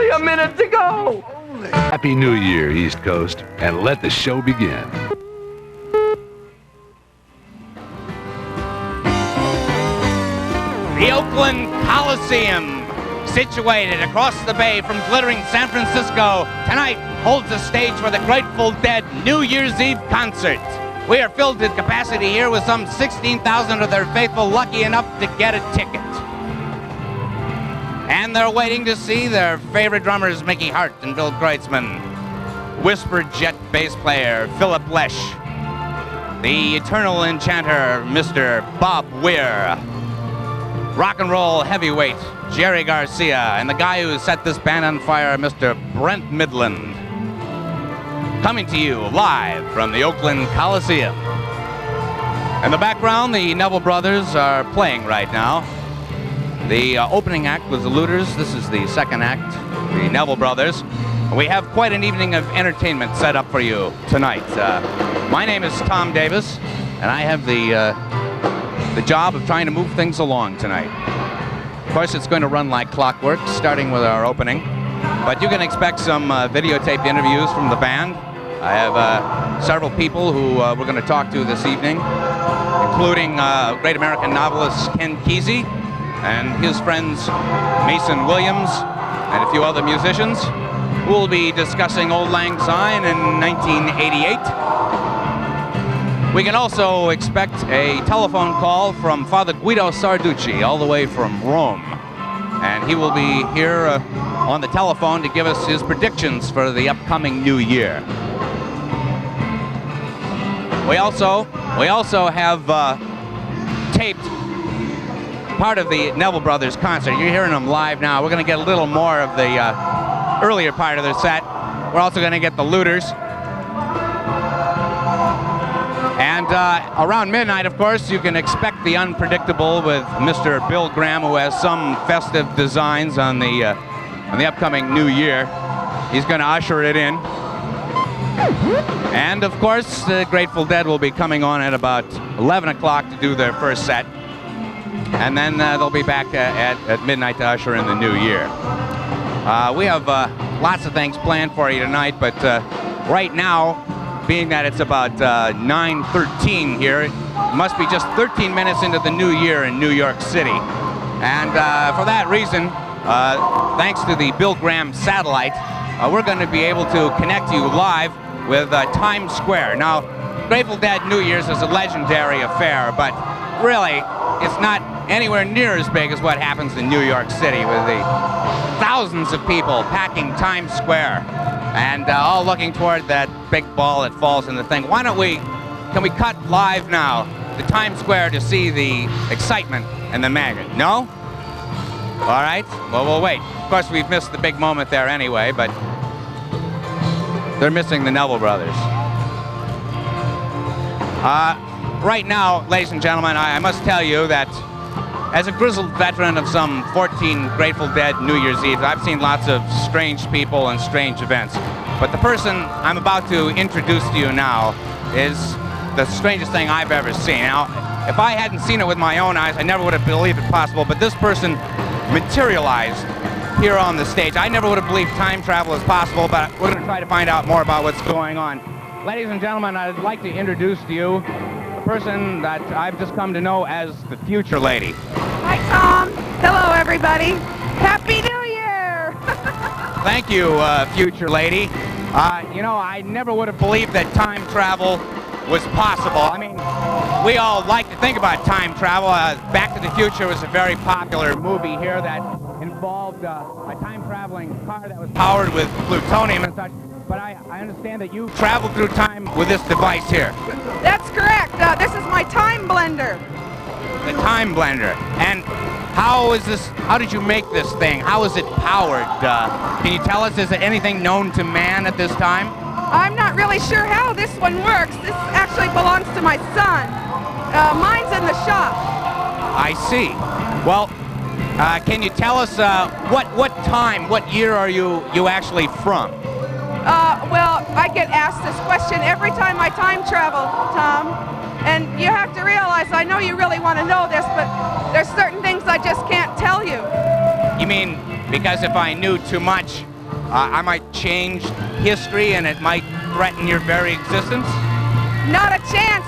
Only a minute to go. Happy New Year, East Coast, and let the show begin. The Oakland Coliseum, situated across the bay from glittering San Francisco, tonight holds the stage for the Grateful Dead New Year's Eve concert. We are filled to capacity here with some 16,000 of their faithful lucky enough to get a ticket. And they're waiting to see their favorite drummers, Mickey Hart and Bill Kreutzmann, Whisper Jet bass player Philip Lesh, the eternal enchanter, Mr. Bob Weir, rock and roll heavyweight Jerry Garcia, and the guy who set this band on fire, Mr. Brent Midland. Coming to you live from the Oakland Coliseum. In the background, the Neville Brothers are playing right now. The opening act was the Looters. This is the second act, the Neville Brothers. We have quite an evening of entertainment set up for you tonight. My name is Tom Davis, and I have the job of trying to move things along tonight. Of course, it's going to run like clockwork, starting with our opening. But you can expect some videotaped interviews from the band. I have several people who we're going to talk to this evening, including great American novelist Ken Kesey and his friends Mason Williams and a few other musicians. We'll be discussing Auld Lang Syne in 1988. We can also expect a telephone call from Father Guido Sarducci, all the way from Rome. And he will be here on the telephone to give us his predictions for the upcoming new year. We also have taped part of the Neville Brothers concert. You're hearing them live now. We're going to get a little more of the earlier part of their set. We're also going to get the Looters. And around midnight, of course, you can expect the unpredictable with Mr. Bill Graham, who has some festive designs on the upcoming new year. He's going to usher it in. And, of course, the Grateful Dead will be coming on at about 11 o'clock to do their first set. And then they'll be back at midnight to usher in the new year. We have lots of things planned for you tonight, but right now, being that it's about 9:13 here, it must be just 13 minutes into the new year in New York City. And for that reason, thanks to the Bill Graham satellite, we're going to be able to connect you live with Times Square. Now, Grateful Dead New Year's is a legendary affair, but really, it's not anywhere near as big as what happens in New York City with the thousands of people packing Times Square and all looking toward that big ball that falls in the thing. Can we cut live now to Times Square to see the excitement and the magnet? No? All right, well, we'll wait. Of course, we've missed the big moment there anyway, but they're missing the Neville Brothers. Right now, ladies and gentlemen, I must tell you that as a grizzled veteran of some 14 Grateful Dead New Year's Eve, I've seen lots of strange people and strange events. But the person I'm about to introduce to you now is the strangest thing I've ever seen. Now, if I hadn't seen it with my own eyes, I never would have believed it possible, but this person materialized here on the stage. I never would have believed time travel is possible, but we're going to try to find out more about what's going on. Ladies and gentlemen, I'd like to introduce to you the person that I've just come to know as the Future Lady. Hi, Tom. Hello, everybody. Happy New Year! Thank you, Future Lady. You know, I never would have believed that time travel was possible. I mean, we all like to think about time travel. Back to the Future was a very popular movie here that involved a time-traveling car that was powered with plutonium and such. But I understand that you traveled through time with this device here. That's correct. This is my time blender. The time blender. And how did you make this thing? How is it powered? Can you tell us, is it anything known to man at this time? I'm not really sure how this one works. This actually belongs to my son. Mine's in the shop. I see. Well, can you tell us what year are you actually from? Well, I get asked this question every time I time travel, Tom. And you have to realize, I know you really want to know this, but there's certain things I just can't tell you. You mean because if I knew too much, I might change history and it might threaten your very existence? Not a chance,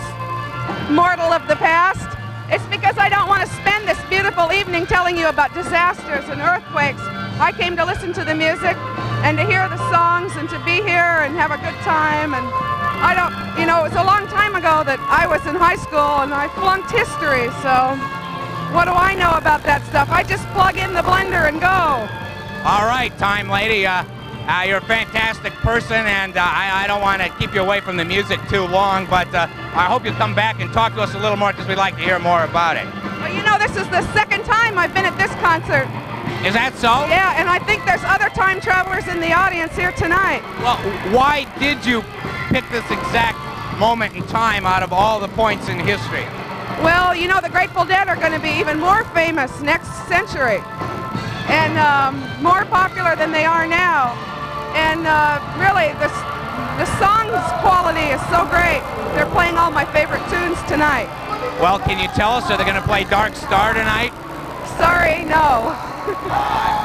mortal of the past. It's because I don't want to spend this beautiful evening telling you about disasters and earthquakes. I came to listen to the music and to hear the songs and to be here and have a good time. And I don't, you know, it was a long time ago that I was in high school and I flunked history, so what do I know about that stuff? I just plug in the blender and go. All right, time lady. You're a fantastic person, and I don't want to keep you away from the music too long, but I hope you'll come back and talk to us a little more because we'd like to hear more about it. Well, you know, this is the second time I've been at this concert. Is that so? Yeah, and I think there's other time travelers in the audience here tonight. Well, why did you pick this exact moment in time out of all the points in history? Well, you know, the Grateful Dead are going to be even more famous next century and more popular than they are now. And really, the song's quality is so great. They're playing all my favorite tunes tonight. Well, can you tell us, are they going to play Dark Star tonight? Sorry, no.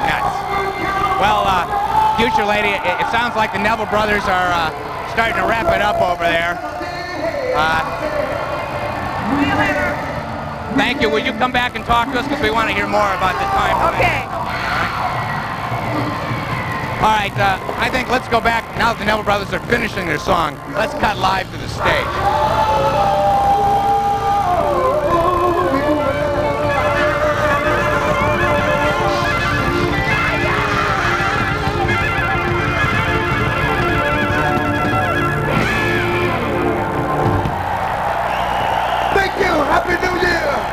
Yes. Well, future lady, it sounds like the Neville brothers are starting to wrap it up over there. See you later. Thank you. Will you come back and talk to us because we want to hear more about the time? Okay. All right, I think let's go back, now that the Neville brothers are finishing their song, let's cut live to the stage. Thank you! Happy New Year!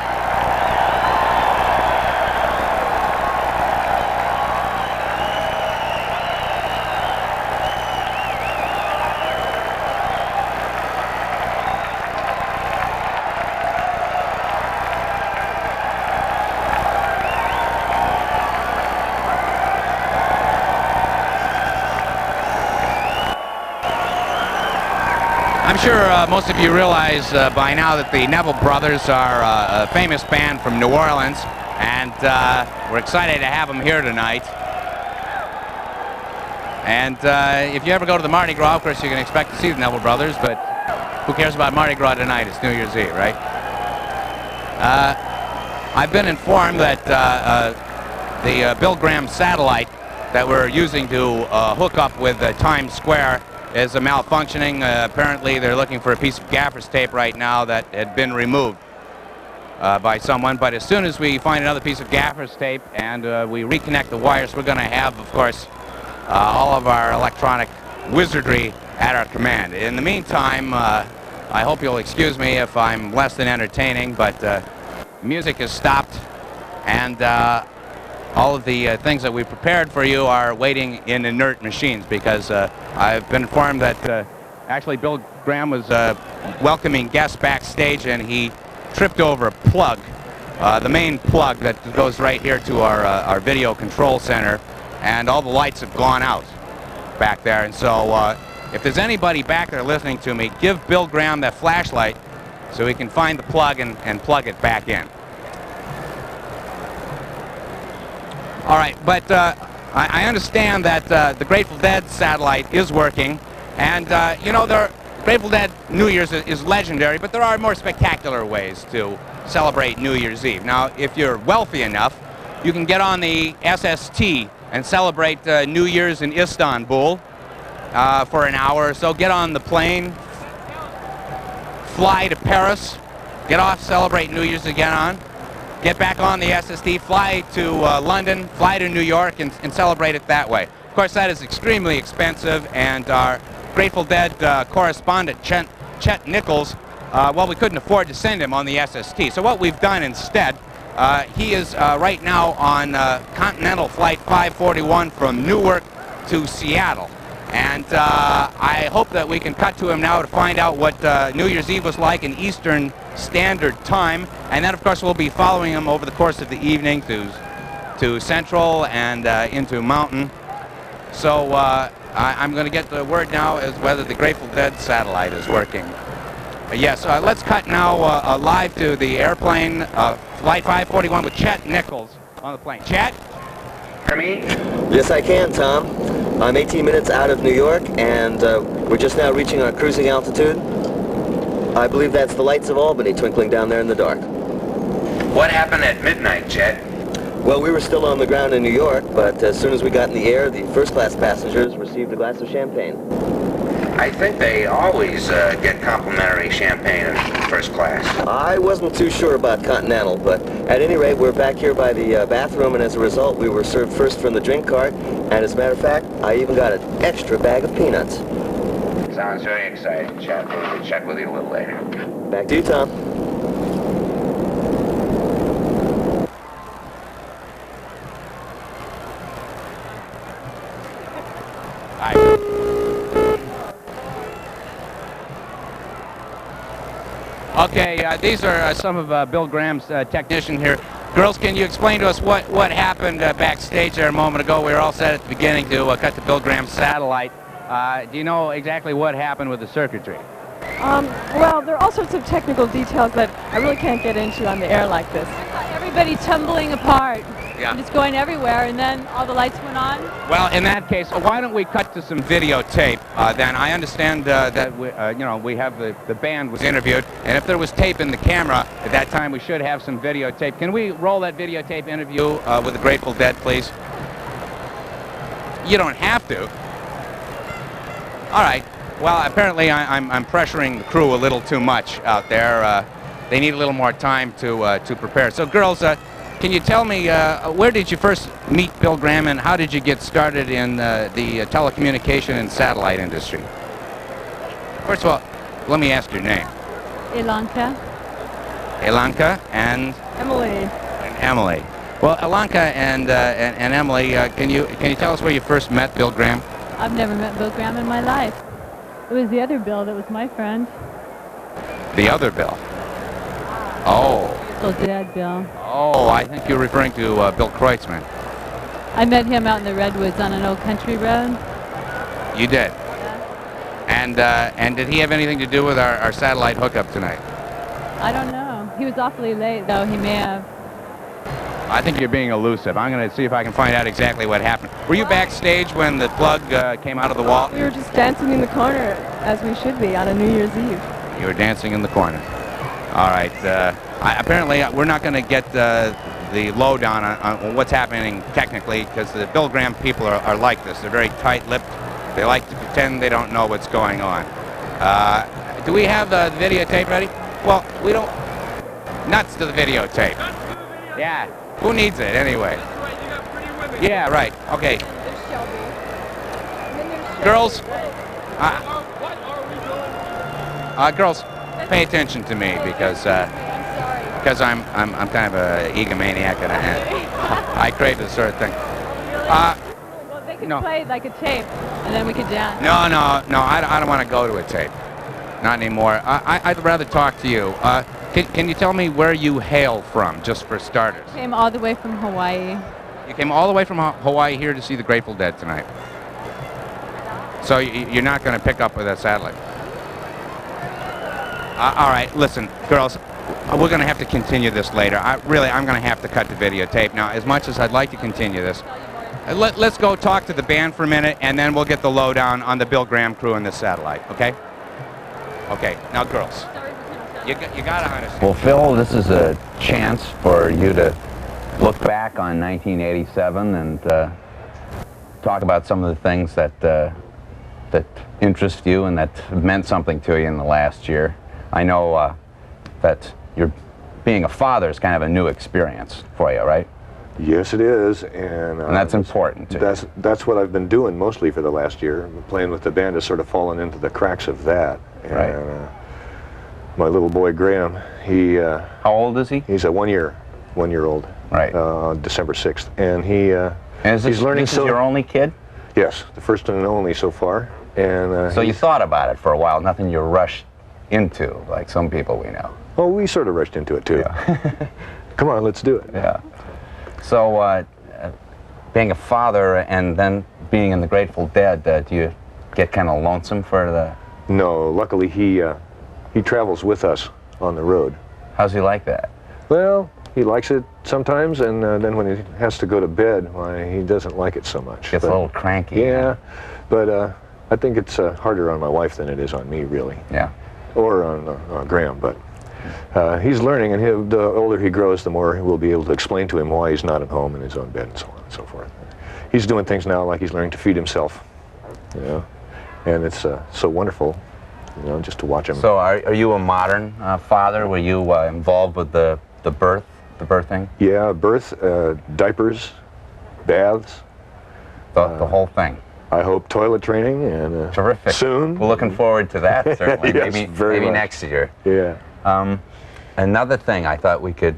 I'm sure most of you realize by now that the Neville brothers are a famous band from New Orleans, and we're excited to have them here tonight. And if you ever go to the Mardi Gras, of course you can expect to see the Neville brothers, but who cares about Mardi Gras tonight? It's New Year's Eve, right? I've been informed that the Bill Graham satellite that we're using to hook up with Times Square is malfunctioning. Apparently they're looking for a piece of gaffer's tape right now that had been removed by someone, but as soon as we find another piece of gaffer's tape and we reconnect the wires, we're going to have, of course, all of our electronic wizardry at our command. In the meantime, I hope you'll excuse me if I'm less than entertaining, but music has stopped, and all of the things that we prepared for you are waiting in inert machines, because I've been informed that actually Bill Graham was welcoming guests backstage and he tripped over a plug, the main plug that goes right here to our video control center, and all the lights have gone out back there. And so if there's anybody back there listening to me, give Bill Graham that flashlight so he can find the plug and plug it back in. All right, but I understand that the Grateful Dead satellite is working, and you know, the Grateful Dead New Year's is legendary, but there are more spectacular ways to celebrate New Year's Eve. Now, if you're wealthy enough, you can get on the SST and celebrate New Year's in Istanbul for an hour or so. Get on the plane, fly to Paris, get off, celebrate New Year's again on. Get back on the SST, fly to London, fly to New York, and celebrate it that way. Of course, that is extremely expensive, and our Grateful Dead correspondent, Chet Nichols, well, we couldn't afford to send him on the SST. So what we've done instead, he is right now on Continental Flight 541 from Newark to Seattle. And I hope that we can cut to him now to find out what New Year's Eve was like in Eastern Standard Time, and then of course we'll be following him over the course of the evening to Central and into Mountain. So I'm going to get the word now as whether the Grateful Dead satellite is working. Yes, let's cut now live to the airplane, Flight 541 with Chet Nichols on the plane. Chet? Hear me? Yes, I can, Tom. I'm 18 minutes out of New York, and we're just now reaching our cruising altitude. I believe that's the lights of Albany twinkling down there in the dark. What happened at midnight, Jet? Well, we were still on the ground in New York, but as soon as we got in the air, the first-class passengers received a glass of champagne. I think they always get complimentary champagne in first class. I wasn't too sure about Continental, but at any rate, we're back here by the bathroom, and as a result, we were served first from the drink cart, and as a matter of fact, I even got an extra bag of peanuts. Sounds very exciting, Jet. We'll check with you a little later. Back to you, Tom. Okay, these are some of Bill Graham's technicians here. Girls, can you explain to us what happened backstage there a moment ago? We were all set at the beginning to cut to Bill Graham's satellite. Do you know exactly what happened with the circuitry? Well, there are all sorts of technical details that I really can't get into on the air like this. Everybody tumbling apart. Yeah. And it's going everywhere, and then all the lights went on. Well, in that case, why don't we cut to some videotape? Then I understand that we have the band was interviewed, and if there was tape in the camera at that time, we should have some videotape. Can we roll that videotape interview with the Grateful Dead, please? You don't have to. All right. Well, apparently I'm pressuring the crew a little too much out there. They need a little more time to prepare. So, girls. Can you tell me, where did you first meet Bill Graham, and how did you get started in the telecommunication and satellite industry? First of all, let me ask your name. Ilanka. Ilanka and? Emily. And Emily. Well, Ilanka and Emily, can you tell us where you first met Bill Graham? I've never met Bill Graham in my life. It was the other Bill that was my friend. The other Bill? Oh. Still dead, Bill. Oh, I think you're referring to Bill Kreutzmann. I met him out in the Redwoods on an old country road. You did? Yeah. And did he have anything to do with our satellite hookup tonight? I don't know. He was awfully late, though. He may have. I think you're being elusive. I'm going to see if I can find out exactly what happened. Were you backstage when the plug came out of the wall? We were just dancing in the corner, as we should be, on a New Year's Eve. You were dancing in the corner. All right. Apparently, we're not going to get the lowdown on what's happening technically, because the Bill Graham people are like this. They're very tight-lipped. They like to pretend they don't know what's going on. Do we have the videotape ready? Well, we don't. Nuts to the videotape. Yeah. Who needs it anyway? Yeah, right. Okay. Girls. Girls, pay attention to me because I'm kind of a egomaniac and I crave this sort of thing. Well, they could play like a tape, and then we could dance. No. I don't want to go to a tape. Not anymore. I'd rather talk to you. Can you tell me where you hail from, just for starters? Came all the way from Hawaii. You came all the way from Hawaii here to see the Grateful Dead tonight. So you're not going to pick up with that satellite. All right, listen, girls, we're going to have to continue this later. I'm going to have to cut the videotape. Now, as much as I'd like to continue this, let's go talk to the band for a minute, and then we'll get the lowdown on the Bill Graham crew and this satellite, okay? Okay, now, girls, you got to understand. Well, Phil, this is a chance for you to look back on 1987 and talk about some of the things that interest you and that meant something to you in the last year. I know that being a father is kind of a new experience for you, right? Yes, it is, and that's important too. That's what I've been doing mostly for the last year. Playing with the band has sort of fallen into the cracks of that. And, right. My little boy Graham, he. How old is he? He's a one year old. Right. December 6th, and he. And he's learning. This is your only kid? Yes, the first and only so far. And. So you thought about it for a while, nothing you rushed into like some people we know. Well, we sort of rushed into it too. Yeah. Come on, let's do it. Yeah. So, being a father and then being in the Grateful Dead, do you get kind of lonesome for the? No, luckily he travels with us on the road. How's he like that? Well, he likes it sometimes, and then when he has to go to bed, why, he doesn't like it so much. Gets a little cranky. Yeah, but I think it's harder on my wife than it is on me, really. Yeah. Or on Graham, but he's learning, and the older he grows, the more we'll be able to explain to him why he's not at home in his own bed and so on and so forth. He's doing things now like he's learning to feed himself, you know, and it's so wonderful, you know, just to watch him. So are you a modern father? Were you involved with the birthing? Yeah, birth, diapers, baths. The whole thing. I hope toilet training, and terrific. Soon. We're looking forward to that, certainly. Yes, maybe next year. Yeah. Another thing I thought we could,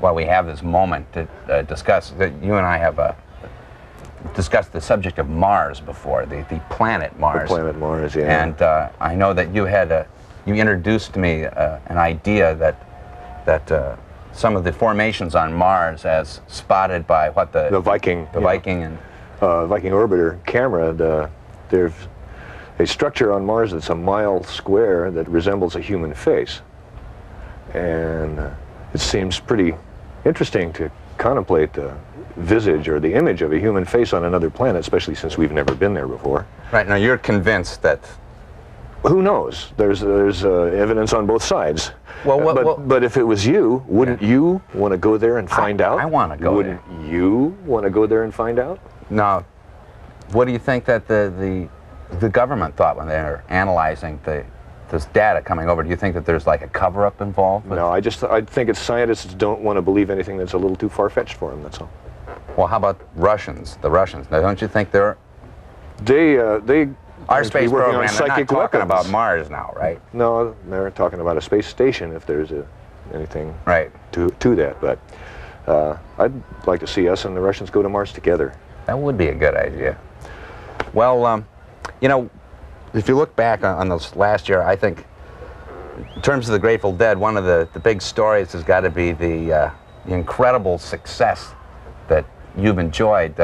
while we have this moment to discuss, that you and I have discussed the subject of Mars before, the planet Mars. The planet Mars, yeah. And I know that you introduced me an idea that some of the formations on Mars, as spotted by the Viking, Viking and Viking orbiter camera, there's a structure on Mars that's a mile square that resembles a human face, and it seems pretty interesting to contemplate the visage or the image of a human face on another planet, especially since we've never been there before. Right, now you're convinced that... Who knows? There's evidence on both sides. But if it was you, wouldn't you want to go there and find out? I want to go there. Wouldn't you want to go there and find out? Now, what do you think that the government thought when they were analyzing this data coming over? Do you think that there's like a cover-up involved? No, I think it's scientists don't want to believe anything that's a little too far-fetched for them, that's all. Well, how about Russians? The Russians. Now, don't you think they're... Our space program, they're not talking about Mars now, right? No, they're talking about a space station if there's anything right to that. But I'd like to see us and the Russians go to Mars together. That would be a good idea. Well, you know, if you look back on this last year, I think, in terms of the Grateful Dead, one of the big stories has got to be the incredible success that you've enjoyed.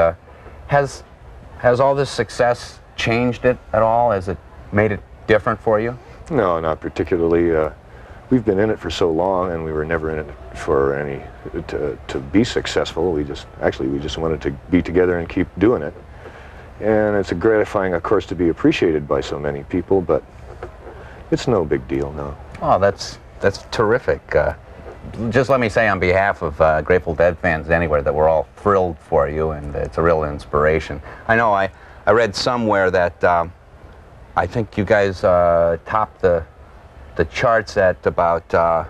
Has all this success changed it at all? Has it made it different for you? No, not particularly. We've been in it for so long, and we were never in it for to be successful. We just wanted to be together and keep doing it. And it's gratifying, of course, to be appreciated by so many people, but it's no big deal, no. Oh, that's terrific. Just let me say on behalf of Grateful Dead fans anywhere that we're all thrilled for you, and it's a real inspiration. I know I read somewhere that I think you guys topped the charts at about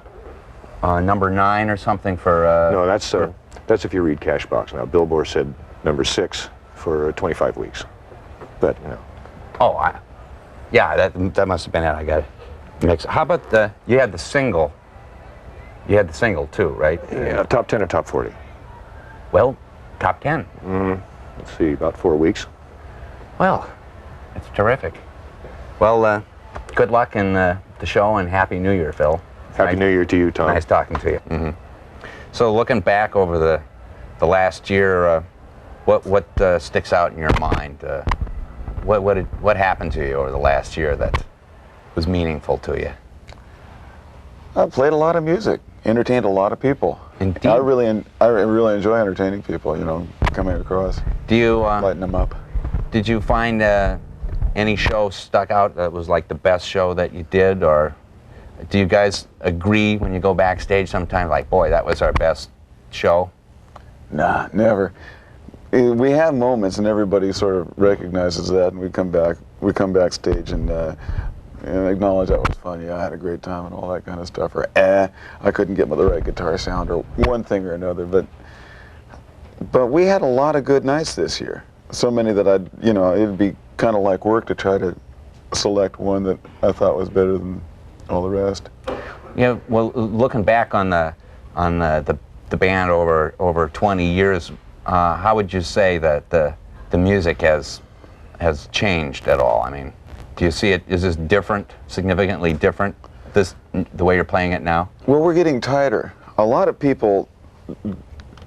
number 9 or something for... no, that's if you read Cashbox. Now, Billboard said number 6 for 25 weeks. But, you know. Oh, yeah, that must have been it. I got it mixed. How about you had the single? You had the single too, right? Yeah, top 10 or top 40. Well, top 10. Let's see, about 4 weeks. Well, that's terrific. Well, good luck in the show, and Happy New Year, Phil. Happy New Year to you, Tom. Nice talking to you. So, looking back over the last year, what sticks out in your mind? What happened to you over the last year that was meaningful to you? I played a lot of music, entertained a lot of people. Indeed. I really enjoy entertaining people. You know, coming across. Do you lighten them up? Did you find any show stuck out that was like the best show that you did, or do you guys agree when you go backstage sometimes, like, boy, that was our best show? Nah, never. We have moments, and everybody sort of recognizes that, and we come backstage and acknowledge that was fun. Yeah, I had a great time and all that kind of stuff. Or I couldn't get the right guitar sound, or one thing or another. But we had a lot of good nights this year. So many that it'd be kind of like work to try to select one that I thought was better than all the rest. Yeah. Well, looking back on the band over 20 years, how would you say that the music has changed at all? I mean, do you see it? Is this different, significantly different? The way you're playing it now? Well, we're getting tighter. A lot of people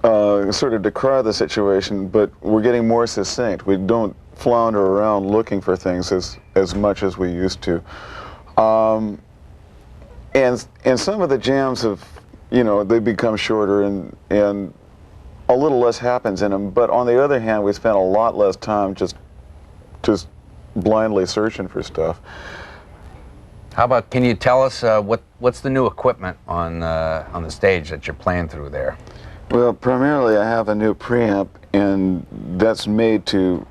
sort of decry the situation, but we're getting more succinct. We don't flounder around looking for things as much as we used to. And some of the jams have you know, they become shorter and a little less happens in them. But on the other hand, we spent a lot less time just blindly searching for stuff. How about, can you tell us what's the new equipment on the stage that you're playing through there? Well, primarily I have a new preamp, and that's made to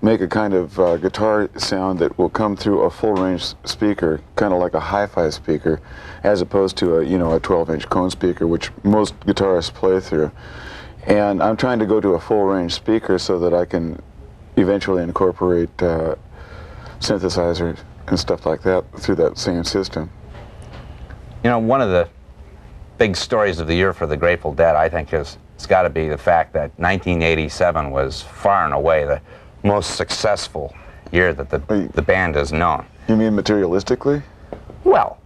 make a kind of guitar sound that will come through a full-range speaker, kind of like a hi-fi speaker, as opposed to a 12-inch cone speaker, which most guitarists play through. And I'm trying to go to a full-range speaker so that I can eventually incorporate synthesizers and stuff like that through that same system. You know, one of the big stories of the year for the Grateful Dead, I think, it's got to be the fact that 1987 was far and away the most successful year that the band has known. You mean materialistically? Well,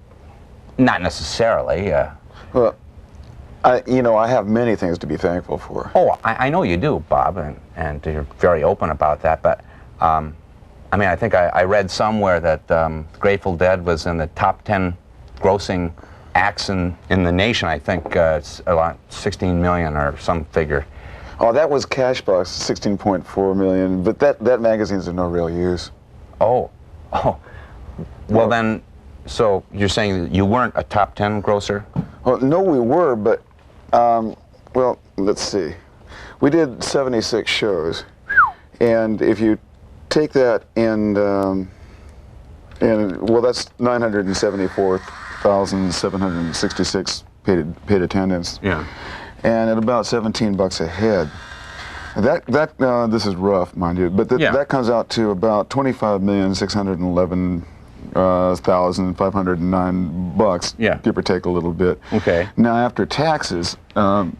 not necessarily. Well, I have many things to be thankful for. Oh, I know you do, Bob, and you're very open about that, but I mean, I think I read somewhere that Grateful Dead was in the top 10 grossing acts in the nation. I think it's about 16 million or some figure. Oh, that was Cashbox, 16.4 million, but that magazine's of no real use. Oh. Well then, so you're saying that you weren't a top 10 grosser? Well, no, we were, but, well, let's see. We did 76 shows, and if you take that and well, that's 974,766 paid attendance. Yeah. And at about $17 a head. This is rough, mind you, but that comes out to about $25,611,509. Yeah. Give or take a little bit. Okay. Now after taxes. I'm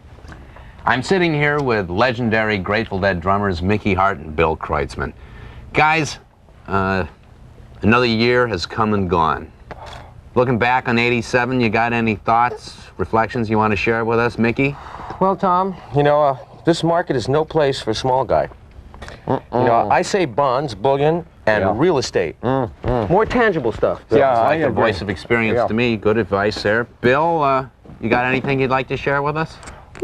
sitting here with legendary Grateful Dead drummers Mickey Hart and Bill Kreutzmann. Guys, another year has come and gone. Looking back on '87, you got any thoughts, reflections you want to share with us, Mickey? Well, Tom, this market is no place for a small guy. I say bonds, bullion, and real estate. More tangible stuff. Yeah, like a voice of experience to me. Good advice there. Bill, you got anything you'd like to share with us?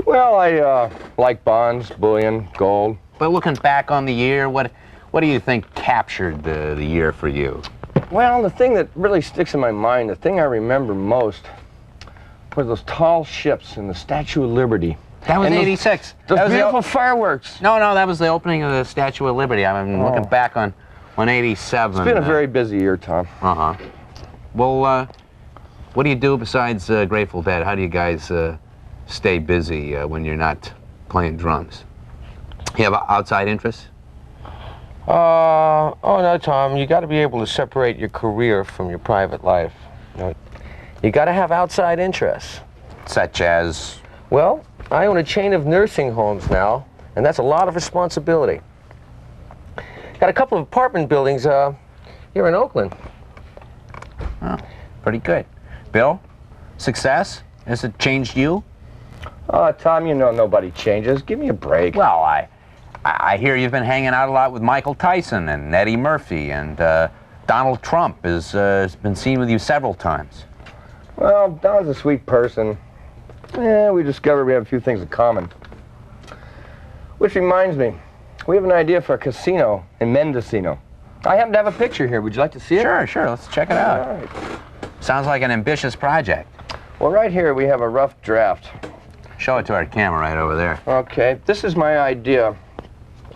Well, I like bonds, bullion, gold. But looking back on the year, what do you think captured the year for you? Well, the thing that really sticks in my mind, the thing I remember most, were those tall ships in the Statue of Liberty. That was '86. Those beautiful fireworks. No, that was the opening of the Statue of Liberty. I'm looking back on '87. It's been a very busy year, Tom. Uh-huh. Well, what do you do besides Grateful Dead? How do you guys stay busy when you're not playing drums? You have outside interests? Oh no, Tom, you got to be able to separate your career from your private life. You got to have outside interests. Such as? Well, I own a chain of nursing homes now, and that's a lot of responsibility. Got a couple of apartment buildings here in Oakland. Oh, pretty good. Bill, success? Has it changed you? Tom, nobody changes. Give me a break. Well, I hear you've been hanging out a lot with Michael Tyson and Eddie Murphy, and Donald Trump has been seen with you several times. Well, Don's a sweet person. We discovered we have a few things in common. Which reminds me, we have an idea for a casino in Mendocino. I happen to have a picture here. Would you like to see it? Sure. Let's check it out. All right. Sounds like an ambitious project. Well, right here we have a rough draft. Show it to our camera right over there. Okay, this is my idea.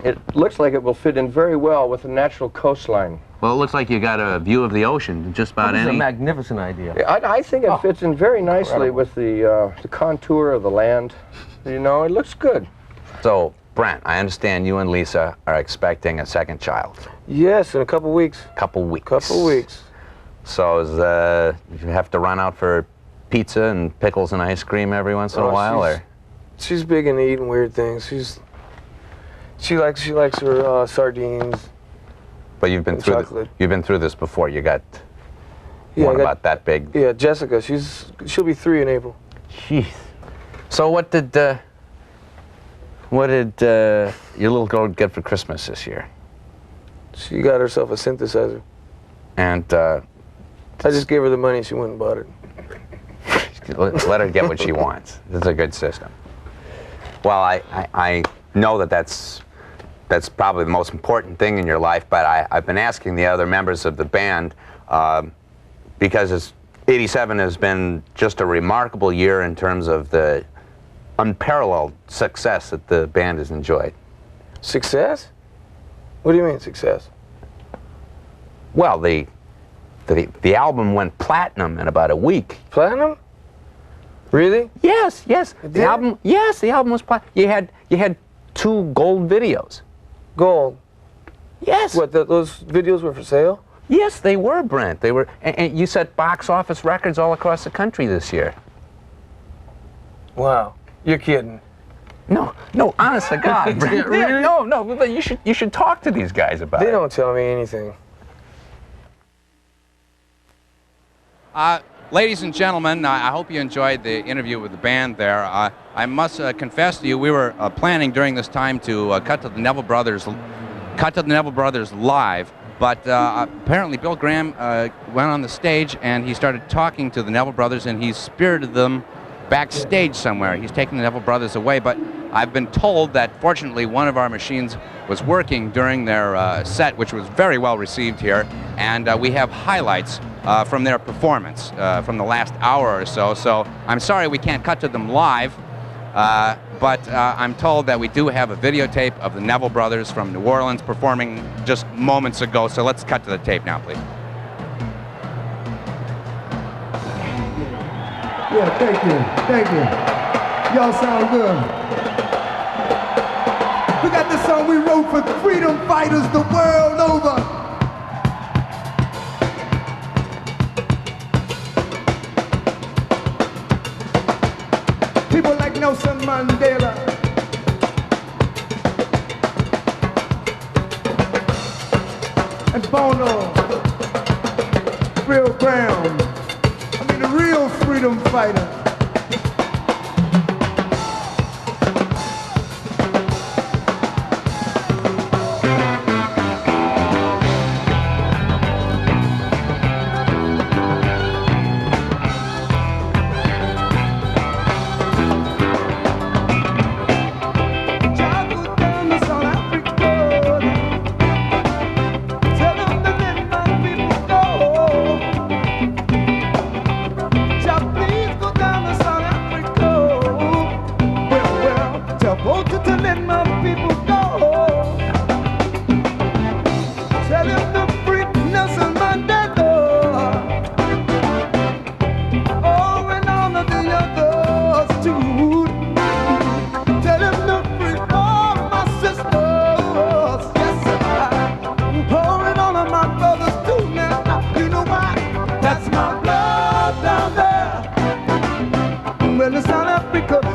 It looks like it will fit in very well with the natural coastline. Well, it looks like you got a view of the ocean, just about any. It's a magnificent idea. I think it fits in very nicely with the contour of the land. It looks good. So, Brent, I understand you and Lisa are expecting a second child. Yes, in a couple weeks. Couple weeks. So, you have to run out for pizza and pickles and ice cream every once in a while, or? She's big into eating weird things. She likes her sardines. But you've been through this before. You got one about that big. Yeah, Jessica. She'll be 3 in April. Jeez. So what did your little girl get for Christmas this year? She got herself a synthesizer. And I just gave her the money. She went and bought it. let her get what she wants. It's a good system. Well, I know that that's probably the most important thing in your life, but I've been asking the other members of the band, because 87 has been just a remarkable year in terms of the unparalleled success that the band has enjoyed. Success? What do you mean, success? Well, the album went platinum in about a week. Platinum? Really? Yes, yes. The album was platinum. You had 2 gold videos. Gold? Yes. What, those videos were for sale? Yes, they were, Brent. They were, and you set box office records all across the country this year. Wow, you're kidding. No, honest to God, Brent. Really? No, you should talk to these guys about it. They don't tell me anything. Ladies and gentlemen, I hope you enjoyed the interview with the band there. I must confess to you, we were planning during this time to cut to the Neville Brothers live, but apparently Bill Graham went on the stage and he started talking to the Neville Brothers, and he spirited them backstage somewhere. He's taking the Neville Brothers away, but I've been told that fortunately one of our machines was working during their set, which was very well received here, and we have highlights from their performance from the last hour or so. So I'm sorry we can't cut to them live, but I'm told that we do have a videotape of the Neville Brothers from New Orleans performing just moments ago. So let's cut to the tape now, please. Yeah, thank you. Y'all sound good. We got this song we wrote for freedom fighters the world over. People like Nelson Mandela, and Bono, Bill Graham, the real freedom fighter.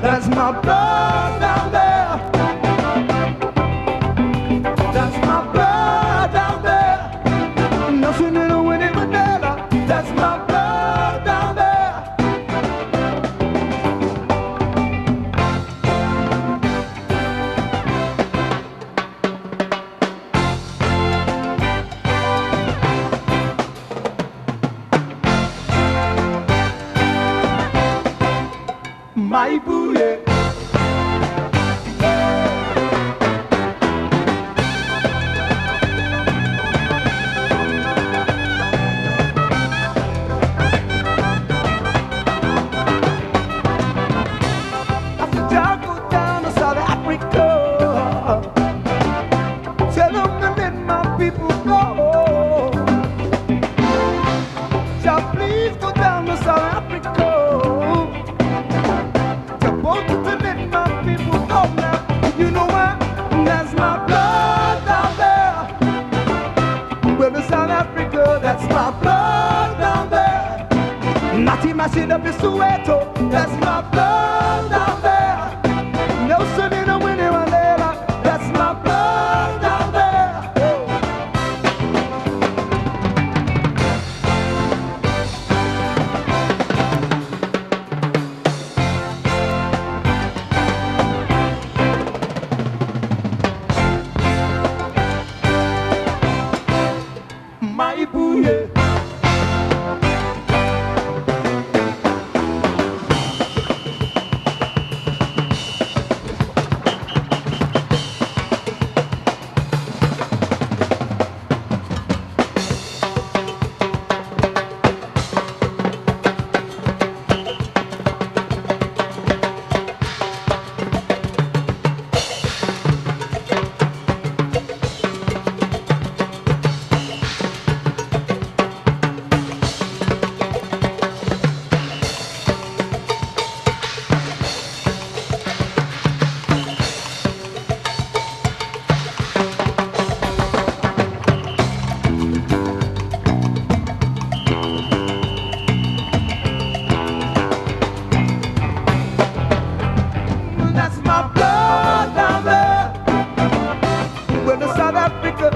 That's my blood down there. That's my blood down there. Nothing in a winning Mandela. That's my blood down there. My booty. Mashing up in Soweto, that's my blood down there. Nelson in a Winnie Mandela, that's my blood down there. My booty.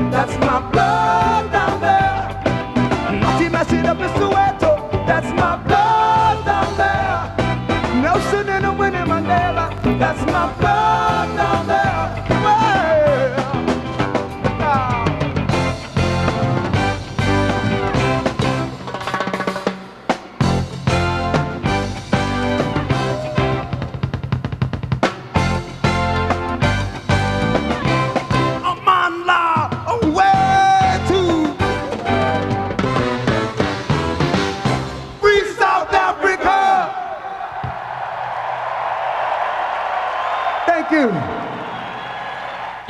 that's my blood down there. Naughty mess it up in Soweto, that's my blood down there. Nelson in a Winnie Mandela, that's my blood down there. Well,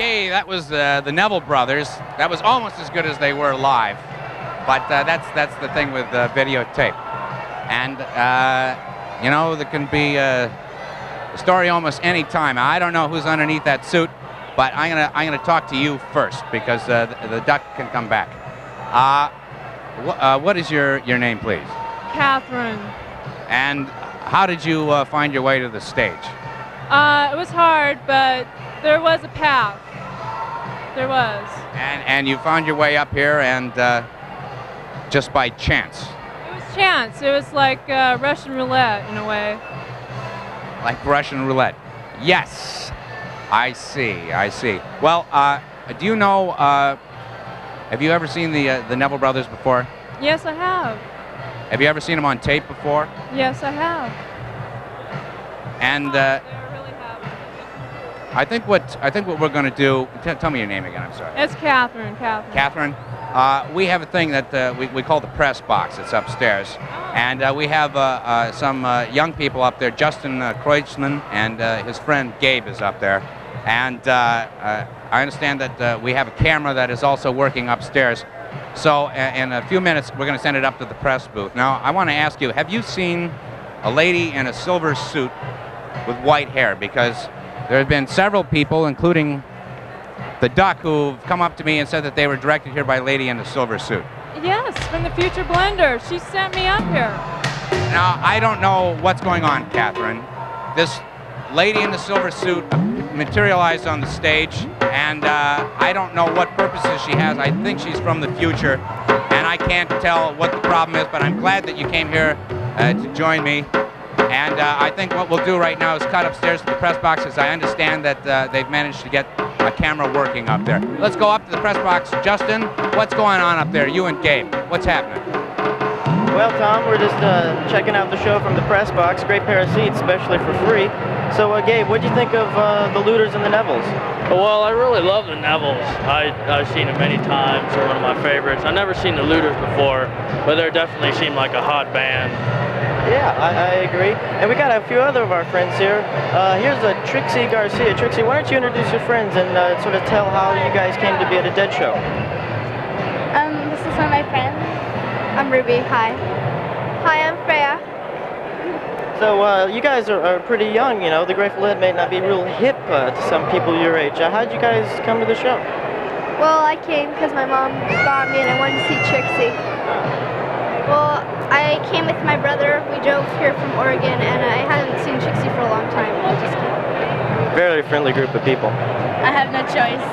Okay, that was the Neville brothers. That was almost as good as they were live, but that's the thing with videotape. And you know, there can be a story almost any time. I don't know who's underneath that suit, but I'm gonna talk to you first because the duck can come back. What is your name, please? Catherine. And how did you find your way to the stage? It was hard, but there was a path. There was. And you found your way up here, and just by chance. It was chance. It was like Russian roulette in a way. Like Russian roulette. Yes. I see. I see. Well, do you know? Have you ever seen the Neville brothers before? Yes, I have. Have you ever seen them on tape before? Yes, I have. And I think what we're going to do. Tell me your name again. I'm sorry. It's Catherine. Catherine. Catherine. We have a thing that we call the press box. It's upstairs, and we have some young people up there. Justin Kreutzmann and his friend Gabe is up there, and I understand that we have a camera that is also working upstairs. So in a few minutes, we're going to send it up to the press booth. Now, I want to ask you: have you seen a lady in a silver suit with white hair? Because there have been several people, including the Duck, who've come up to me and said that they were directed here by a lady in a silver suit. Yes, from the Future Blender. She sent me up here. Now, I don't know what's going on, Catherine. This lady in the silver suit materialized on the stage, and I don't know what purposes she has. I think she's from the future, and I can't tell what the problem is, but I'm glad that you came here to join me. And I think what we'll do right now is cut upstairs to the press box, as I understand that they've managed to get a camera working up there. Let's go up to the press box. Justin, what's going on up there? You and Gabe, what's happening? Well, Tom, we're just checking out the show from the press box. Great pair of seats, especially for free. So, Gabe, what do you think of the Looters and the Nevilles? Well, I really love the Nevilles. I've seen them many times. They're one of my favorites. I've never seen the Looters before, but they definitely seem like a hot band. Yeah, I agree. And we got a few other of our friends here. Here's Trixie Garcia. Trixie, why don't you introduce your friends and sort of tell how you guys came to be at a Dead show? This is one of my friends. I'm Ruby. Hi. Hi, I'm Freya. So you guys are pretty young, you know. The Grateful Dead may not be real hip to some people your age. How did you guys come to the show? Well, I came because my mom brought me and I wanted to see Trixie. Well, I came with my brother. We drove here from Oregon, and I hadn't seen Trixie for a long time. I just came. Very friendly group of people. I have no choice.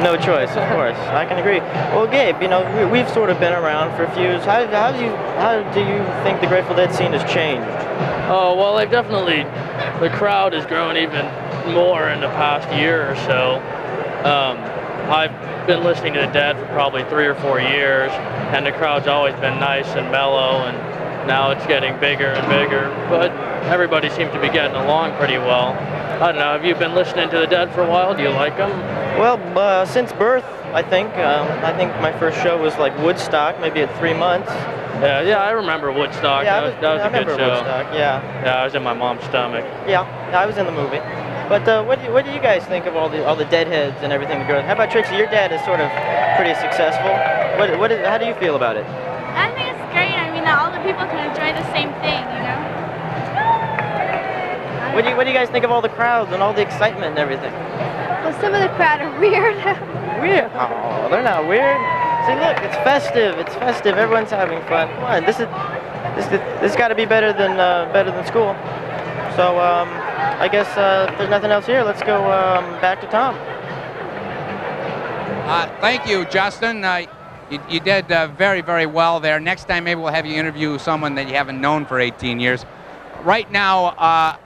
No choice, of course. I can agree. Well, Gabe, you know, we've sort of been around for a few years. How do you think the Grateful Dead scene has changed? Oh, well, they've definitely, the crowd has grown even more in the past year or so. I've been listening to the Dead for probably 3 or 4 years, and the crowd's always been nice and mellow, and now it's getting bigger and bigger, but everybody seems to be getting along pretty well. I don't know, have you been listening to the Dead for a while? Do you like them? Well, since birth, I think. I think my first show was like Woodstock, maybe at 3 months. Yeah, I remember Woodstock. Yeah, that was a good show. Woodstock, yeah. Yeah, I was in my mom's stomach. Yeah, I was in the movie. But what do you guys think of all the Deadheads and everything? How about Trixie? Your dad is sort of pretty successful. How do you feel about it? I think it's great. I mean, that all the people can enjoy the same thing, you know? What do you guys think of all the crowds and all the excitement and everything? Well, some of the crowd are weird. Weird? Oh, they're not weird. See, look, it's festive. It's festive. Everyone's having fun. Come on, this got to be better than school. So I guess if there's nothing else here, let's go back to Tom. Thank you, Justin. You did very, very well there. Next time, maybe we'll have you interview someone that you haven't known for 18 years. Right now,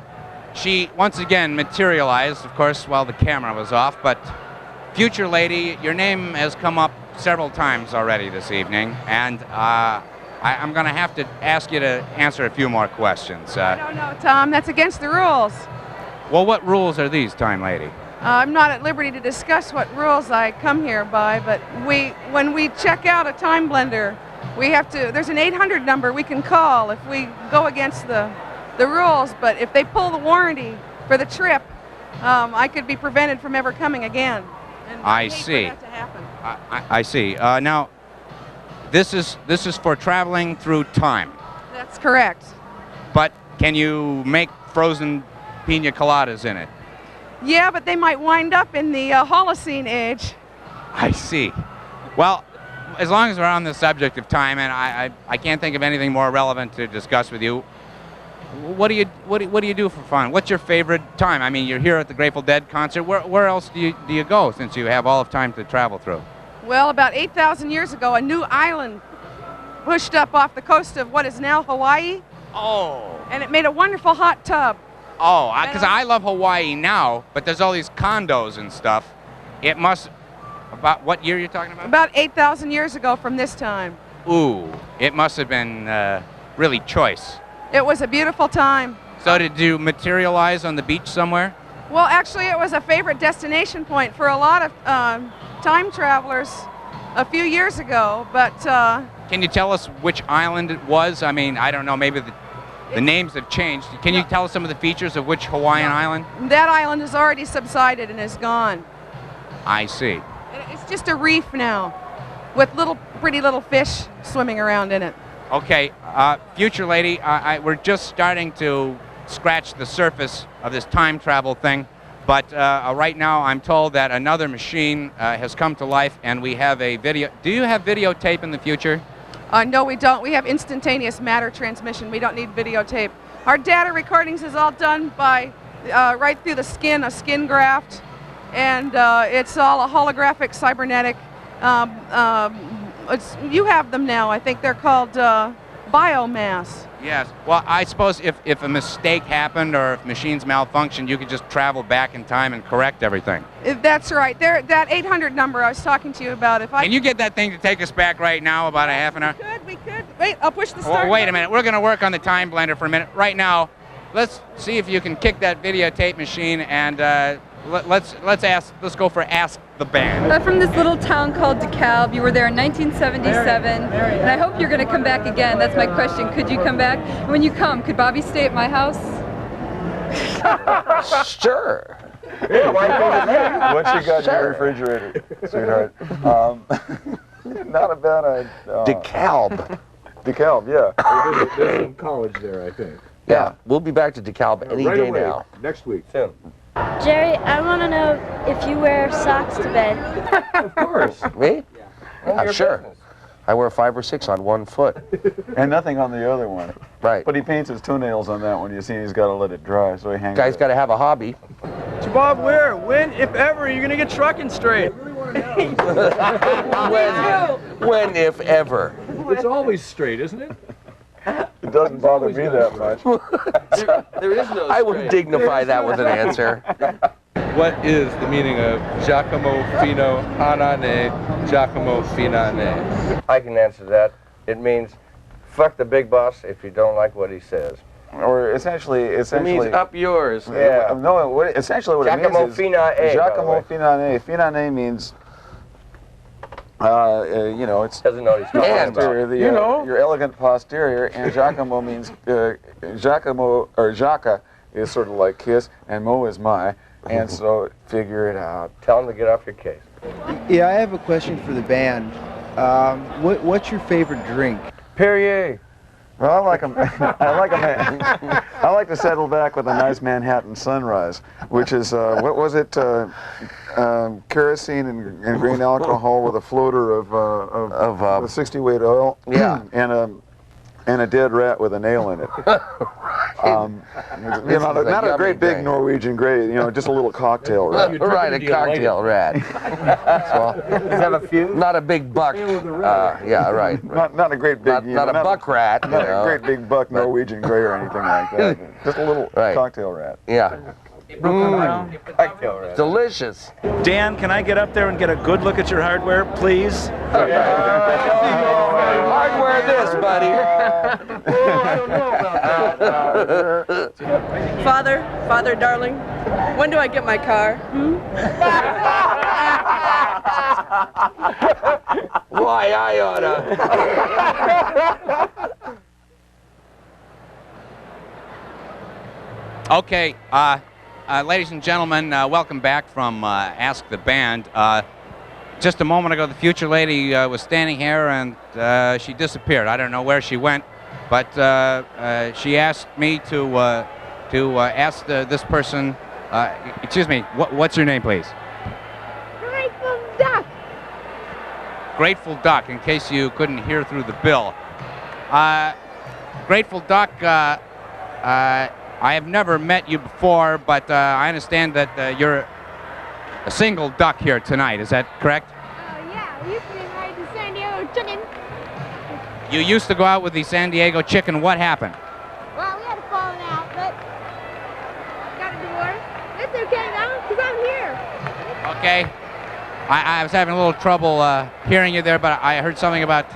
she once again materialized, of course, while the camera was off. But future lady, your name has come up several times already this evening, and I'm going to have to ask you to answer a few more questions. I don't know, Tom. That's against the rules. Well, what rules are these, time lady? I'm not at liberty to discuss what rules I come here by, but when we check out a time blender, we have to, there's an 800 number we can call if we go against the rules, but if they pull the warranty for the trip, I could be prevented from ever coming again. And I see. For that to happen. I see. Now, this is for traveling through time. That's correct. But can you make frozen pina coladas in it? Yeah, but they might wind up in the Holocene age. I see. Well, as long as we're on the subject of time, and I can't think of anything more relevant to discuss with you. What do you do for fun? What's your favorite time? I mean, you're here at the Grateful Dead concert. Where else do you go since you have all of time to travel through? Well, about 8,000 years ago, a new island pushed up off the coast of what is now Hawaii. Oh. And it made a wonderful hot tub. Oh, because I love Hawaii now, but there's all these condos and stuff. It must, about what year you're talking about? About 8,000 years ago from this time. Ooh, it must have been really choice. It was a beautiful time. So did you materialize on the beach somewhere? Well, actually, it was a favorite destination point for a lot of time travelers a few years ago, but... Can you tell us which island it was? I mean, I don't know, maybe the names have changed. Can you tell us some of the features of which Hawaiian island? That island has already subsided and is gone. I see. It's just a reef now with pretty little fish swimming around in it. Okay, future lady, we're just starting to scratch the surface of this time travel thing, but right now I'm told that another machine has come to life and we have a video. Do you have videotape in the future? No, we don't. We have instantaneous matter transmission. We don't need videotape. Our data recordings is all done by right through the skin, a skin graft, and it's all a holographic cybernetic. You have them now. I think they're called biomass. Yes. Well, I suppose if a mistake happened or if machines malfunctioned, you could just travel back in time and correct everything. That's right. That 800 number I was talking to you about. Can you get that thing to take us back right now, about a half an hour? We could. Wait, I'll push the start. Wait a minute. We're going to work on the time blender for a minute. Right now, let's see if you can kick that videotape machine and let's go for Ask the Band. I'm from this little town called DeKalb. You were there in 1977, and I hope you're going to come back again. That's my question. Could you come back? And when you come, could Bobby stay at my house? Sure. Yeah, why can't what you got in your refrigerator, sweetheart? Not a bad idea. DeKalb. DeKalb, yeah. There's some college there, I think. Yeah, we'll be back to DeKalb any right day away. now. Next week. Soon. Jerry, I want to know if you wear socks to bed. Of course. Me? None of your Sure. business. I wear 5 or 6 on one foot. And nothing on the other one. Right. But he paints his toenails on that one. You see, he's got to let it dry, so he hangs Guy's it. got to have a hobby. Bob, where? When, if ever, are you going to get trucking straight? When, if ever? It's always straight, isn't it? It doesn't bother me that much. There is no I would dignify that with an answer. What is the meaning of Giacomo Fino Hanane, Giacomo Finane? I can answer that. It means, fuck the big boss if you don't like what he says. Or essentially... It means up yours. Yeah. No, essentially what Giacomo it means is... Finane. Giacomo Finane. Finane means... you know, it's... Doesn't know what he's talking about. You know. Your elegant posterior, and Giacomo means... Giacomo, or Giaca is sort of like kiss, and Mo is my, and so figure it out. Tell him to get off your case. Yeah, I have a question for the band. What's your favorite drink? Perrier. Well, I like to settle back with a nice Manhattan sunrise, which is what was it? Kerosene and grain alcohol with a floater of 60 weight oil. Yeah. And a dead rat with a nail in it. You know, not a great big Norwegian Grey, you know, just a little cocktail rat. Right, a cocktail rat. Does it have a fuse? Not a big buck. Yeah, right. Not a great big, not a buck rat. Not a great big buck Norwegian Grey or anything like that. Just a little cocktail rat. Yeah. Delicious. Dan, can I get up there and get a good look at your hardware, please? Hardware this, buddy. Father, darling, when do I get my car? Why, I oughta. Okay, ladies and gentlemen, welcome back from Ask the Band. Just a moment ago, the future lady was standing here and she disappeared. I don't know where she went, but she asked me to ask this person. Excuse me, what's your name, please? Grateful Duck. Grateful Duck, in case you couldn't hear through the bill. Grateful Duck, I have never met you before, but I understand that you're a single duck here tonight. Is that correct? Yeah, we used to be married to San Diego Chicken. You used to go out with the San Diego Chicken. What happened? Well, we had a falling out, but got a divorce. That's okay now, because I'm here. Okay. I was having a little trouble hearing you there, but I heard something about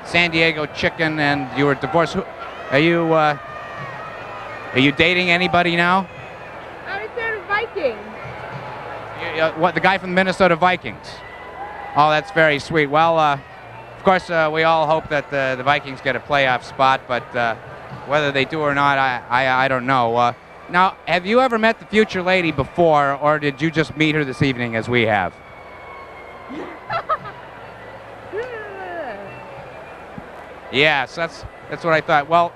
San Diego Chicken and you were divorced. Are you dating anybody now? Minnesota Vikings. What, the guy from the Minnesota Vikings? Oh, that's very sweet. Well, of course, we all hope that the Vikings get a playoff spot, but whether they do or not, I don't know. Now, have you ever met the future lady before, or did you just meet her this evening as we have? Yes, that's what I thought. Well,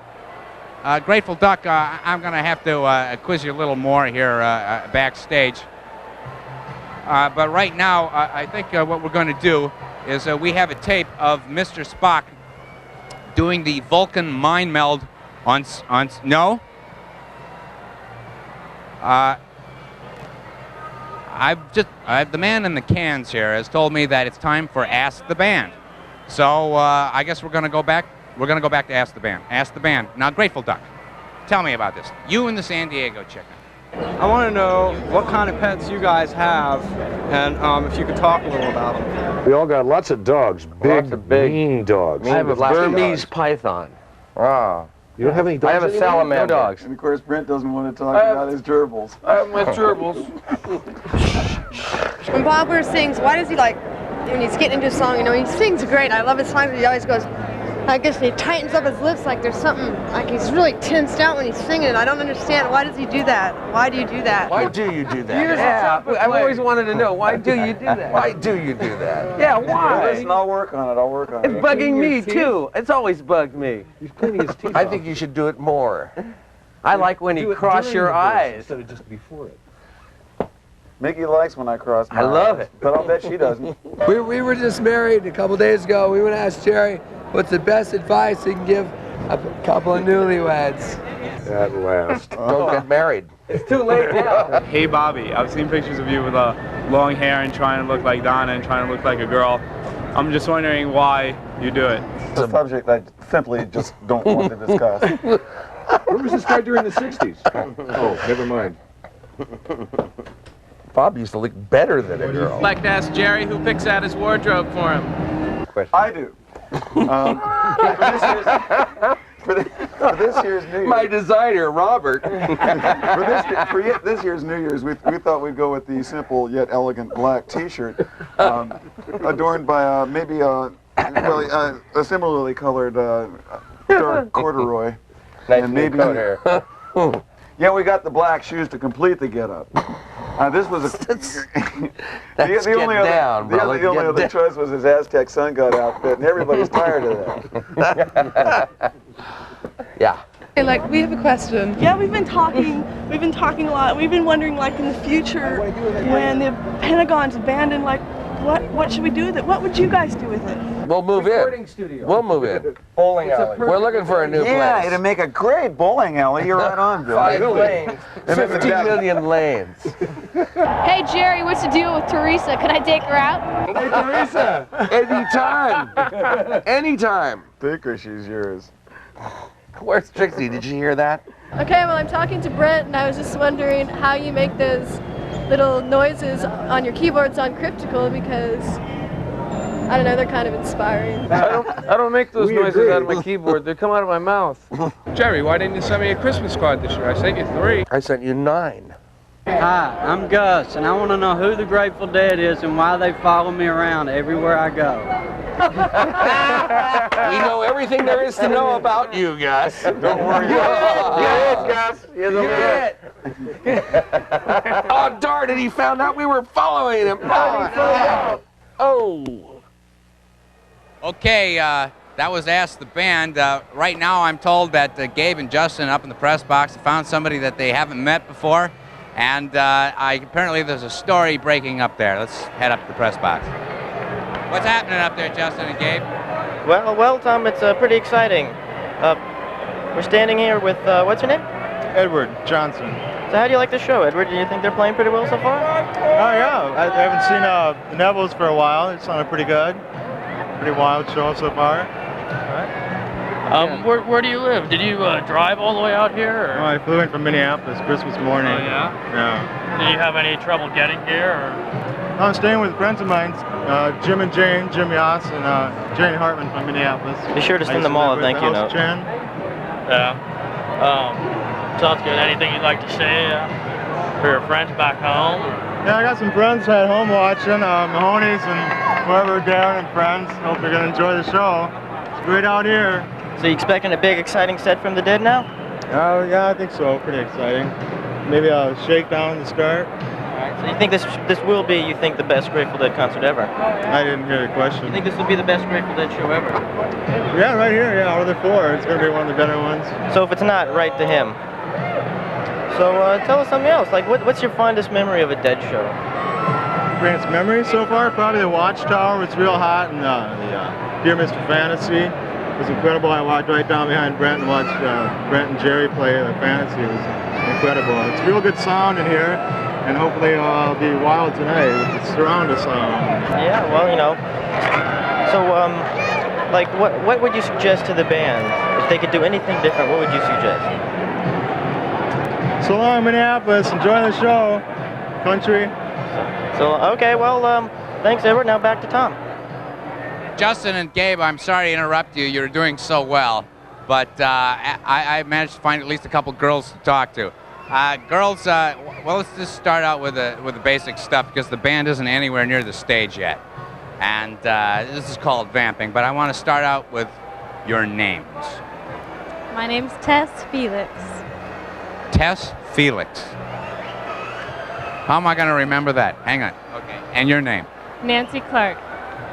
Grateful Duck, I'm going to have to quiz you a little more here backstage. But right now, I think what we're going to do is we have a tape of Mr. Spock doing the Vulcan mind meld on no? The man in the cans here has told me that it's time for Ask the Band. So I guess we're going to go back. We're going to go back to Ask the Band. Ask the Band. Now, Grateful Duck, tell me about this. You and the San Diego Chicken. I want to know what kind of pets you guys have, and if you could talk a little about them. We all got lots of dogs, big, mean dogs. I have a Burmese python. Ah. You don't have any dogs? I have a salamander. No dogs. And of course, Brent doesn't want to talk about his gerbils. I have my gerbils. When Bob Weir sings, why does he when he's getting into a song, he sings great. I love his songs, but he always goes, I guess he tightens up his lips like there's something, like he's really tensed out when he's singing it. I don't understand. Why does he do that? Why do you do that? Why do you do that? Yeah, I've always wanted to know, why do you do that? Why do you do that? Yeah, why? Listen, I'll work on it. It's bugging me, too. It's always bugged me. He's cleaning his teeth I think you should do it more. I like when you cross your eyes. Instead of just before it. Mickey likes when I cross my eyes. I love it. But I'll bet she doesn't. We were just married a couple days ago. We went to ask Jerry what's the best advice he can give a couple of newlyweds. At last. Don't get married. It's too late now. Hey, Bobby, I've seen pictures of you with long hair and trying to look like Donna and trying to look like a girl. I'm just wondering why you do it. It's a subject I simply just don't want to discuss. Where was this guy during the 60s? Oh, never mind. Bob used to look better than a girl. I'd like to ask Jerry who picks out his wardrobe for him. I do. For this year's New Year's. My designer, Robert. for this year's New Year's, we thought we'd go with the simple yet elegant black T-shirt, adorned by maybe a similarly colored dark corduroy, Nice and maybe coat hair. Yeah, we got the black shoes to complete the get-up. This was the only other choice was his Aztec sun god outfit, and everybody's tired of that. Yeah. Hey, we have a question. Yeah, we've been talking a lot. We've been wondering, in the future, when the Pentagon's abandoned, what should we do with it? What would you guys do with it? We'll move in. Studio. We'll move in. Bowling alley. We're looking for a new Yeah, place. it'd make a great bowling alley. You're right on, Bill. 5 lanes. 50 million lanes. Hey Jerry, what's the deal with Teresa? Could I take her out? Hey, Teresa. Anytime. Anytime. Take her, she's yours. Where's Trixie? Did you hear that? Okay, well I'm talking to Brent and I was just wondering how you make those little noises on your keyboards on Cryptical because, I don't know, they're kind of inspiring. I don't make those noises out of my keyboard. They come out of my mouth. Jerry, why didn't you send me a Christmas card this year? I sent you 3. I sent you 9. Hi, I'm Gus, and I want to know who the Grateful Dead is and why they follow me around everywhere I go. We know everything there is to know about you, Gus. Don't worry. You're it, Gus. You're the it. Oh, darn it, he found out we were following him. Oh. Okay, that was Ask the Band. Right now I'm told that Gabe and Justin up in the press box found somebody that they haven't met before, and apparently there's a story breaking up there. Let's head up to the press box. What's happening up there, Justin and Gabe? Well, Tom, it's pretty exciting. We're standing here with, what's your name? Edward Johnson. So how do you like the show, Edward? Do you think they're playing pretty well so far? Oh yeah, I haven't seen the Neville's for a while. It sounded pretty good. Pretty wild show so far. Where do you live? Did you drive all the way out here? Or? Oh, I flew in from Minneapolis Christmas morning. Oh, yeah? Yeah. Did you have any trouble getting here? Or? I'm staying with friends of mine, Jim and Jane, Jim Yoss and Jane Hartman from Minneapolis. Be sure to send them all a thank you note. Yeah. Sounds good. Anything you'd like to say for your friends back home? Yeah, I got some friends at home watching, Mahoney's and whoever, Darren and friends. Hope you're going to enjoy the show. It's great out here. So you expecting a big, exciting set from the Dead now? Oh, yeah, I think so. Pretty exciting. Maybe a shakedown to start. So you think this will be, you think, the best Grateful Dead concert ever? I didn't hear the question. You think this will be the best Grateful Dead show ever? Yeah, right here, yeah, out of the 4. It's going to be one of the better ones. So if it's not, write to him. So tell us something else. Like, what's your fondest memory of a Dead show? Greatest memory so far? Probably the Watchtower. It's real hot, and the Dear Mr. Fantasy was incredible. I walked right down behind Brent and watched Brent and Jerry play the Fantasy. It was incredible. It's real good sound in here. And hopefully I'll be wild tonight with the surround sound. Yeah, well, you know. So, like, what would you suggest to the band? If they could do anything different, what would you suggest? So long, Minneapolis. Enjoy the show. Country. So, okay, well, thanks, Edward. Now back to Tom. Justin and Gabe, I'm sorry to interrupt you. You're doing so well. But I managed to find at least a couple girls to talk to. Girls, well, let's just start out with the basic stuff because the band isn't anywhere near the stage yet. And this is called vamping, but I want to start out with your names. My name's Tess Felix. Tess Felix. How am I going to remember that? Hang on. Okay. And your name? Nancy Clark.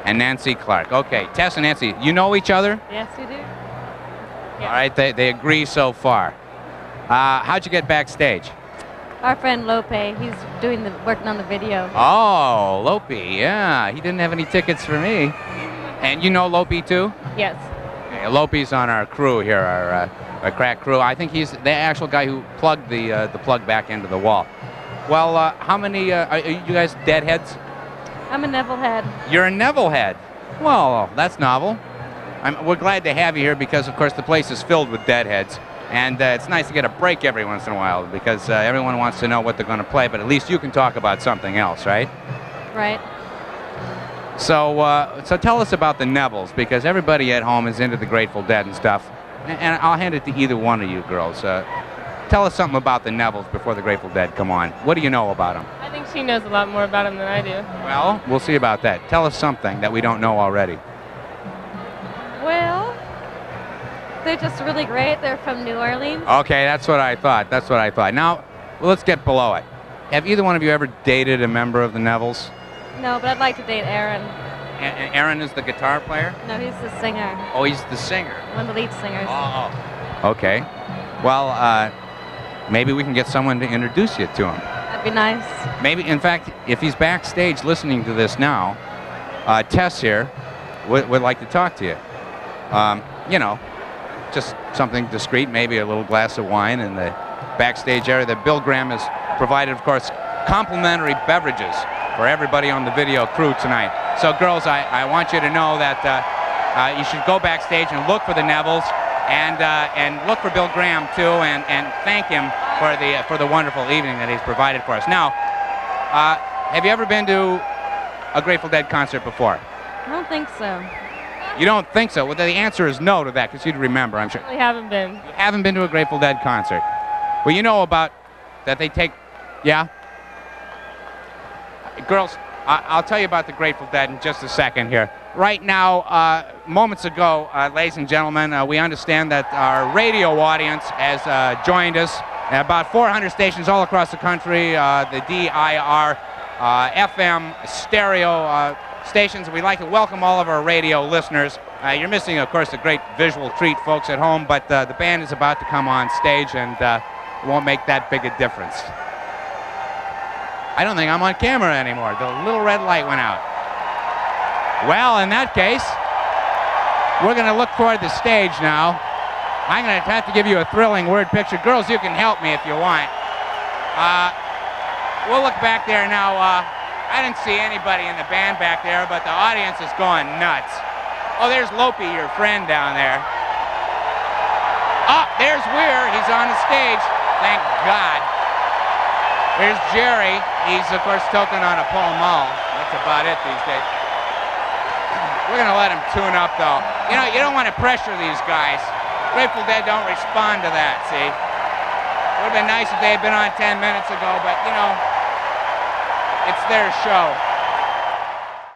And Nancy Clark. Okay. Tess and Nancy, you know each other? Yes, we do. All right. They agree so far. How'd you get backstage? Our friend Lope, he's working on the video. Oh, Lope, yeah. He didn't have any tickets for me. And you know Lope too? Yes. Okay, Lope's on our crew here, our crack crew. I think he's the actual guy who plugged the plug back into the wall. Well, how many, are you guys Deadheads? I'm a Neville head. You're a Neville head. Well, that's novel. We're glad to have you here because, of course, the place is filled with Deadheads. And it's nice to get a break every once in a while because everyone wants to know what they're going to play, but at least you can talk about something else, right? Right. So tell us about the Nevilles because everybody at home is into the Grateful Dead and stuff. And I'll hand it to either one of you girls. Tell us something about the Nevilles before the Grateful Dead come on. What do you know about them? I think she knows a lot more about them than I do. Well, we'll see about that. Tell us something that we don't know already. Well, they're just really great. They're from New Orleans. Okay, that's what I thought. Now, let's get below it. Have either one of you ever dated a member of the Nevilles? No, but I'd like to date Aaron. And Aaron is the guitar player? No, he's the singer. Oh, he's the singer. One of the lead singers. Oh. Okay. Well, maybe we can get someone to introduce you to him. That'd be nice. Maybe, in fact, if he's backstage listening to this now, Tess here, would like to talk to you. You know, just something discreet, maybe a little glass of wine in the backstage area. That Bill Graham has provided, of course, complimentary beverages for everybody on the video crew tonight. So, girls, I want you to know that you should go backstage and look for the Nevilles, and look for Bill Graham too, and thank him for the wonderful evening that he's provided for us. Now, have you ever been to a Grateful Dead concert before? I don't think so. You don't think so? Well, the answer is no to that, because you'd remember, I'm sure. I really haven't been. You haven't been to a Grateful Dead concert. Well, you know about that they take, yeah? Girls, I'll tell you about the Grateful Dead in just a second here. Right now, moments ago, ladies and gentlemen, we understand that our radio audience has joined us. About 400 stations all across the country, the DIR, FM, stereo stations. We'd like to welcome all of our radio listeners. You're missing, of course, a great visual treat, folks at home, but the band is about to come on stage, and it won't make that big a difference. I don't think I'm on camera anymore. The little red light went out. Well, in that case, we're going to look toward the stage now. I'm going to have to give you a thrilling word picture. Girls, you can help me if you want. We'll look back there now. I didn't see anybody in the band back there, but the audience is going nuts. Oh, there's Lopi, your friend down there. Oh, there's Weir. He's on the stage. Thank God. There's Jerry. He's, of course, token on a Pall Mall. That's about it these days. We're going to let him tune up, though. You know, you don't want to pressure these guys. Grateful Dead don't respond to that, see? Would have been nice if they had been on 10 minutes ago, but, you know, it's their show.